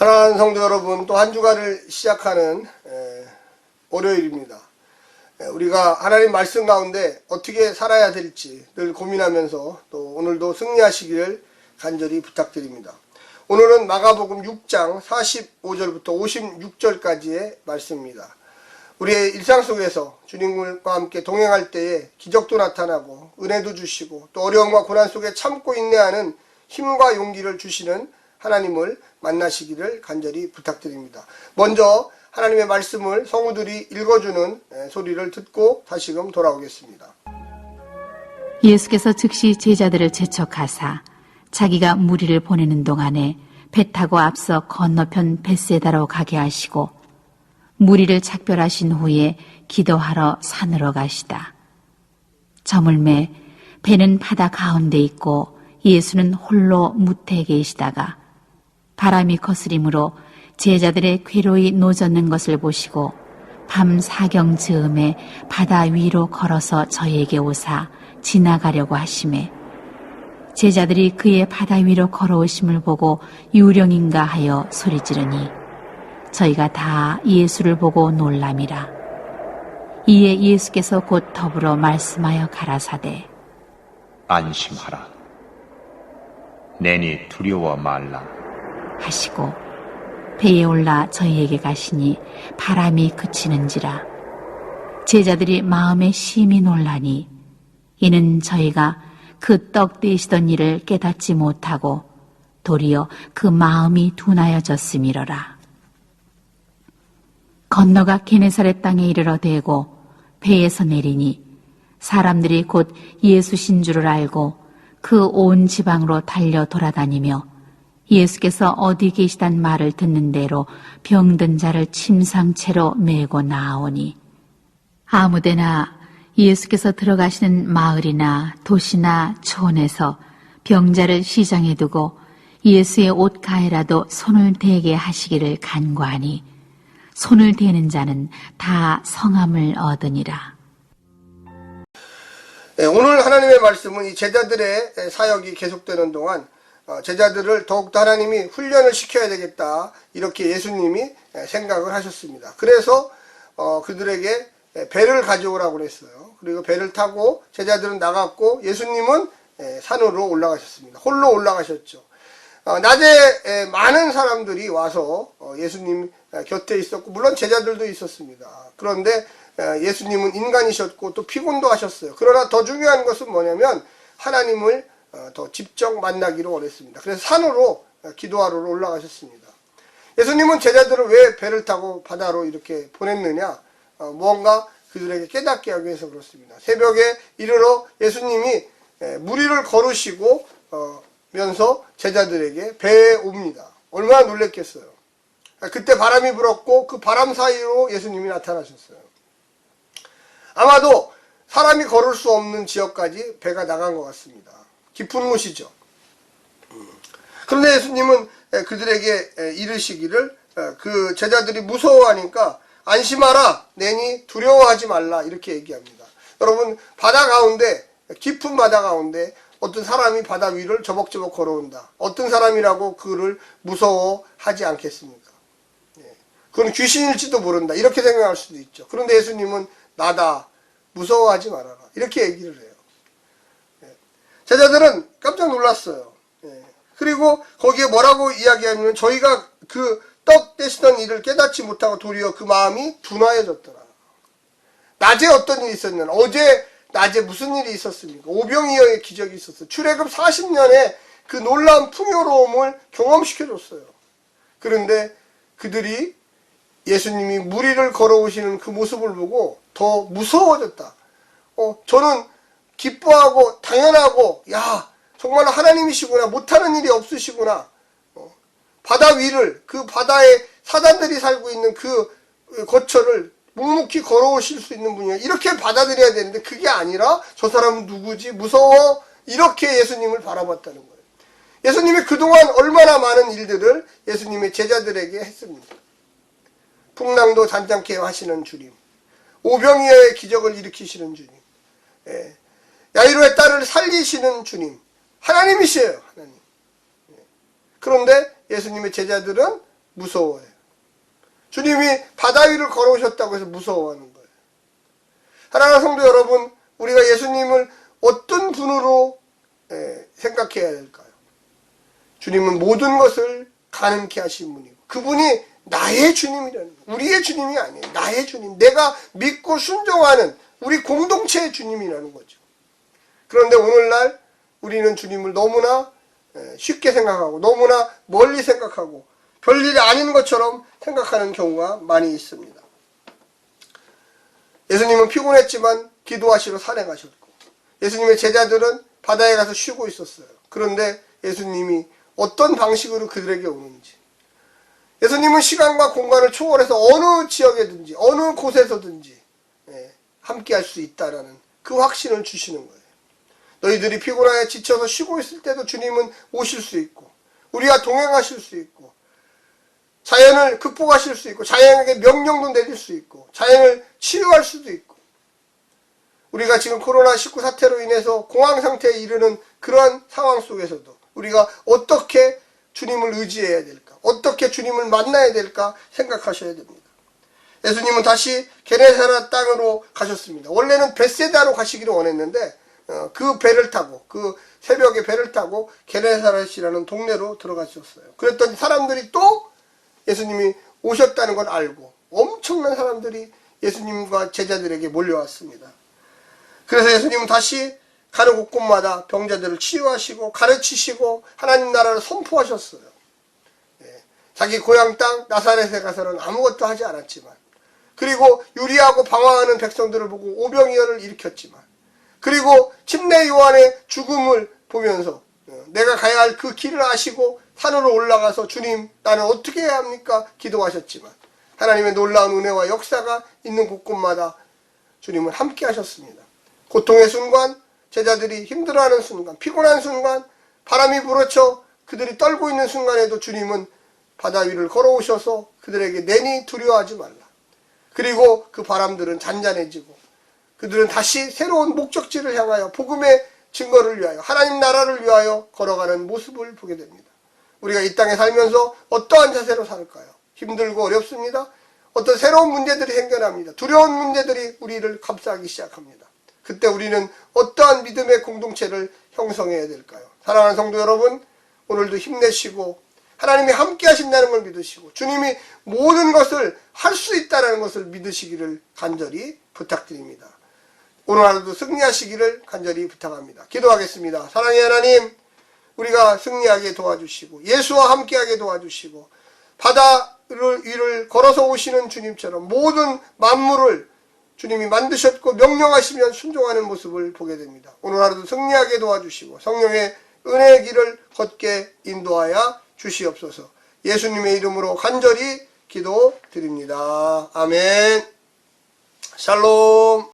사랑하는 성도 여러분, 또 한 주간을 시작하는 월요일입니다. 우리가 하나님 말씀 가운데 어떻게 살아야 될지 늘 고민하면서 또 오늘도 승리하시기를 간절히 부탁드립니다. 오늘은 마가복음 6장 45절부터 56절까지의 말씀입니다. 우리의 일상 속에서 주님과 함께 동행할 때에 기적도 나타나고 은혜도 주시고 또 어려움과 고난 속에 참고 인내하는 힘과 용기를 주시는 하나님을 만나시기를 간절히 부탁드립니다. 먼저 하나님의 말씀을 성우들이 읽어주는 소리를 듣고 다시금 돌아오겠습니다. 예수께서 즉시 제자들을 재촉하사 자기가 무리를 보내는 동안에 배 타고 앞서 건너편 벳세다로 가게 하시고 무리를 작별하신 후에 기도하러 산으로 가시다. 저물매 배는 바다 가운데 있고 예수는 홀로 무태에 계시다가 바람이 거스림으로 제자들의 괴로이 노젓는 것을 보시고 밤 사경 즈음에 바다 위로 걸어서 저에게 오사 지나가려고 하시매 제자들이 그의 바다 위로 걸어오심을 보고 유령인가 하여 소리지르니 저희가 다 예수를 보고 놀람이라. 이에 예수께서 곧 더불어 말씀하여 가라사대 안심하라. 내니 두려워 말라 하시고 배에 올라 저희에게 가시니 바람이 그치는지라. 제자들이 마음에 심히 놀라니 이는 저희가 그 떡 떼시던 일을 깨닫지 못하고 도리어 그 마음이 둔하여졌음이러라. 건너가 게네사렛 땅에 이르러 대고 배에서 내리니 사람들이 곧 예수신 줄을 알고 그 온 지방으로 달려 돌아다니며 예수께서 어디 계시단 말을 듣는 대로 병든 자를 침상채로 메고 나아오니 아무데나 예수께서 들어가시는 마을이나 도시나 촌에서 병자를 시장에 두고 예수의 옷 가에라도 손을 대게 하시기를 간구하니 손을 대는 자는 다 성함을 얻으니라. 오늘 하나님의 말씀은 이 제자들의 사역이 계속되는 동안 제자들을 더욱더 하나님이 훈련을 시켜야 되겠다, 이렇게 예수님이 생각을 하셨습니다. 그래서 그들에게 배를 가져오라고 그랬어요. 그리고 배를 타고 제자들은 나갔고 예수님은 산으로 올라가셨습니다. 홀로 올라가셨죠. 낮에 많은 사람들이 와서 예수님 곁에 있었고 물론 제자들도 있었습니다. 그런데 예수님은 인간이셨고 또 피곤도 하셨어요. 그러나 더 중요한 것은 뭐냐면 하나님을 더 직접 만나기를 원했습니다. 그래서 산으로 기도하러 올라가셨습니다. 예수님은 제자들을 왜 배를 타고 바다로 이렇게 보냈느냐, 무언가 그들에게 깨닫게 하기 위해서 그렇습니다. 새벽에 이르러 예수님이 무리를 걸으시고 면서 제자들에게 배에 옵니다. 얼마나 놀랬겠어요. 그때 바람이 불었고 그 바람 사이로 예수님이 나타나셨어요. 아마도 사람이 걸을 수 없는 지역까지 배가 나간 것 같습니다. 깊은 곳이죠. 그런데 예수님은 그들에게 이르시기를 그 제자들이 무서워하니까 안심하라, 내니 두려워하지 말라, 이렇게 얘기합니다. 여러분, 바다 가운데, 깊은 바다 가운데 어떤 사람이 바다 위를 저벅저벅 걸어온다. 어떤 사람이라고 그를 무서워하지 않겠습니까? 그건 귀신일지도 모른다, 이렇게 생각할 수도 있죠. 그런데 예수님은 나다, 무서워하지 말아라, 이렇게 얘기를 해요. 제자들은 깜짝 놀랐어요. 그리고 거기에 뭐라고 이야기하냐면 저희가 그 떡 떼시던 일을 깨닫지 못하고 도리어 그 마음이 둔하여졌더라. 낮에 어떤 일이 있었냐, 어제 낮에 무슨 일이 있었습니까? 오병이어의 기적이 있었어요. 출애굽 40년에 그 놀라운 풍요로움을 경험시켜줬어요. 그런데 그들이 예수님이 무리를 걸어오시는 그 모습을 보고 더 무서워졌다. 저는 기뻐하고 당연하고, 야, 정말 하나님이시구나, 못하는 일이 없으시구나. 바다 위를, 그 바다에 사단들이 살고 있는 그 거처를 묵묵히 걸어오실 수 있는 분이야, 이렇게 받아들여야 되는데 그게 아니라 저 사람은 누구지, 무서워, 이렇게 예수님을 바라봤다는 거예요. 예수님이 그동안 얼마나 많은 일들을 예수님의 제자들에게 했습니다. 풍랑도 잔잔케 하시는 주님, 오병이어의 기적을 일으키시는 주님, 야이로의 딸을 살리시는 주님, 하나님이시에요, 하나님. 그런데 예수님의 제자들은 무서워해요. 주님이 바다 위를 걸어오셨다고 해서 무서워하는 거예요. 사랑하는 성도 여러분, 우리가 예수님을 어떤 분으로 생각해야 될까요? 주님은 모든 것을 가능케 하신 분이고, 그분이 나의 주님이라는 거예요. 우리의 주님이 아니에요. 나의 주님. 내가 믿고 순종하는 우리 공동체의 주님이라는 거죠. 그런데 오늘날 우리는 주님을 너무나 쉽게 생각하고 너무나 멀리 생각하고 별일이 아닌 것처럼 생각하는 경우가 많이 있습니다. 예수님은 피곤했지만 기도하시러 산에 가셨고, 예수님의 제자들은 바다에 가서 쉬고 있었어요. 그런데 예수님이 어떤 방식으로 그들에게 오는지, 예수님은 시간과 공간을 초월해서 어느 지역에든지 어느 곳에서든지 함께 할 수 있다라는 그 확신을 주시는 거예요. 너희들이 피곤하게 지쳐서 쉬고 있을 때도 주님은 오실 수 있고, 우리와 동행하실 수 있고, 자연을 극복하실 수 있고, 자연에게 명령도 내릴 수 있고, 자연을 치유할 수도 있고, 우리가 지금 코로나19 사태로 인해서 공황 상태에 이르는 그러한 상황 속에서도 우리가 어떻게 주님을 의지해야 될까, 어떻게 주님을 만나야 될까 생각하셔야 됩니다. 예수님은 다시 게네사렛 땅으로 가셨습니다. 원래는 벳세다로 가시기를 원했는데 그 배를 타고, 그 새벽에 배를 타고 게네사렛이라는 동네로 들어가셨어요. 그랬더니 사람들이 또 예수님이 오셨다는 걸 알고 엄청난 사람들이 예수님과 제자들에게 몰려왔습니다. 그래서 예수님은 다시 가는 곳곳마다 병자들을 치유하시고 가르치시고 하나님 나라를 선포하셨어요. 자기 고향 땅 나사렛에 가서는 아무것도 하지 않았지만, 그리고 유리하고 방황하는 백성들을 보고 오병이어를 일으켰지만, 그리고 침례 요한의 죽음을 보면서 내가 가야 할 그 길을 아시고 산으로 올라가서 주님 나는 어떻게 해야 합니까? 기도하셨지만 하나님의 놀라운 은혜와 역사가 있는 곳곳마다 주님은 함께 하셨습니다. 고통의 순간, 제자들이 힘들어하는 순간, 피곤한 순간, 바람이 불어쳐 그들이 떨고 있는 순간에도 주님은 바다 위를 걸어오셔서 그들에게 내니 두려워하지 말라. 그리고 그 바람들은 잔잔해지고 그들은 다시 새로운 목적지를 향하여 복음의 증거를 위하여 하나님 나라를 위하여 걸어가는 모습을 보게 됩니다. 우리가 이 땅에 살면서 어떠한 자세로 살까요? 힘들고 어렵습니다. 어떤 새로운 문제들이 생겨납니다. 두려운 문제들이 우리를 감싸기 시작합니다. 그때 우리는 어떠한 믿음의 공동체를 형성해야 될까요? 사랑하는 성도 여러분, 오늘도 힘내시고 하나님이 함께 하신다는 걸 믿으시고 주님이 모든 것을 할 수 있다는 것을 믿으시기를 간절히 부탁드립니다. 오늘 하루도 승리하시기를 간절히 부탁합니다. 기도하겠습니다. 사랑의 하나님, 우리가 승리하게 도와주시고 예수와 함께하게 도와주시고 바다를 위를 걸어서 오시는 주님처럼 모든 만물을 주님이 만드셨고 명령하시면 순종하는 모습을 보게 됩니다. 오늘 하루도 승리하게 도와주시고 성령의 은혜의 길을 걷게 인도하여 주시옵소서. 예수님의 이름으로 간절히 기도드립니다. 아멘. 샬롬.